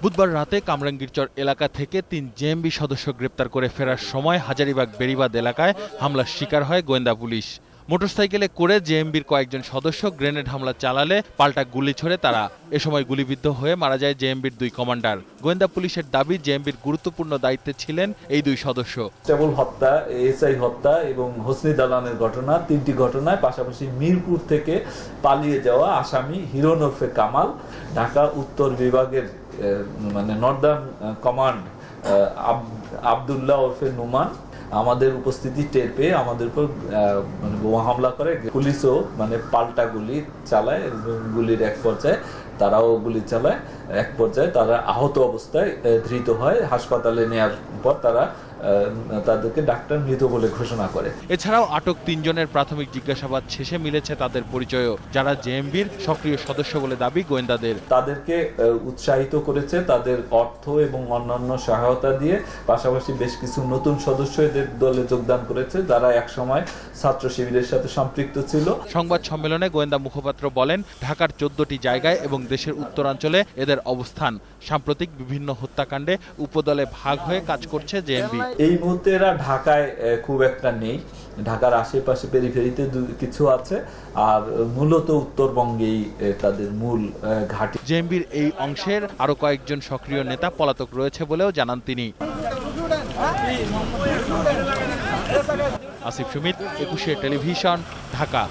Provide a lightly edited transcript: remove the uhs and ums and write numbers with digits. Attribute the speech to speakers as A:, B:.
A: বুধবার রাতে কামরাঙ্গীরচর এলাকা থেকে ৩ জেএমবি সদস্য গ্রেপ্তার করে ফেরার সময় হাজারীবাগ বেড়িবাঁধ এলাকায় হামলার শিকার হয় গোয়েন্দা পুলিশ। মোটরসাইকেলে করে জেএমবির কয়েকজন সদস্য গ্রেনেড হামলা চালালে পাল্টা গুলি ছোড়ে তারা। এ সময় গুলিবিদ্ধ হয়ে মারা যায় জেএমবির 2 কমান্ডার। গোয়েন্দা পুলিশের দাবি, জেএমবির গুরুত্বপূর্ণ দায়িত্বে ছিলেন এই 2 সদস্য।
B: কেবল হত্যা, এসআই হত্যা এবং হোসনি দালানের ঘটনা, 3টি ঘটনায় পাশাপাশি মিরপুর থেকে পালিয়ে যাওয়া আসামি হিরণ ওরফে কামাল, ঢাকা উত্তর বিভাগের নর্দার্ন কমান্ড আব্দুল্লাহ ওরফে নুমান আমাদের উপস্থিতি টের পেয়ে আমাদের উপর বোমা হামলা করে। পুলিশও পাল্টা গুলি চালায় এবং গুলির এক পর্যায়ে তারাও গুলি চালায়। এক পর্যায়ে তারা আহত অবস্থায় ধৃত হয়। হাসপাতালে নেওয়ার পর তাদেরকে ডাক্তার মৃত বলে ঘোষণা করে।
A: এছাড়াও আটক 3 জনের প্রাথমিক জিজ্ঞাসাবাদ শেষে মিলেছে তাদের পরিচয়ও, যারা জেএমবির সক্রিয় সদস্য বলে দাবি গোয়েন্দাদের।
B: তাদেরকে উৎসাহিত করেছে তাদের অর্থ এবং অন্যান্য সহায়তা দিয়ে, পাশাপাশি বেশ কিছু নতুন সদস্য এদের দলে যোগদান করেছে যারা একসময় ছাত্র শিবিরের সাথে সম্পৃক্ত ছিল।
A: সংবাদ সম্মেলনে গোয়েন্দা মুখপাত্র বলেন, ঢাকার 14টি জায়গায় এবং দেশের উত্তরাঞ্চলে এদের অবস্থান। সাম্প্রতিক বিভিন্ন হত্যাকাণ্ডে উপদলে ভাগ হয়ে কাজ করছে জেএমবি।
B: এই মুহূর্তে এরা ঢাকায় খুব একটা নেই, ঢাকার আশেপাশে পেরিফেরিতে কিছু আছে, আর মূলত উত্তরবঙ্গেই তাদের মূল ঘাঁটি।
A: জেএমবির এই অংশের আরো কয়েকজন সক্রিয় নেতা পলাতক রয়েছে বলেও জানান তিনি। আসিফ সুমিত, 21 টেলিভিশন, ঢাকা।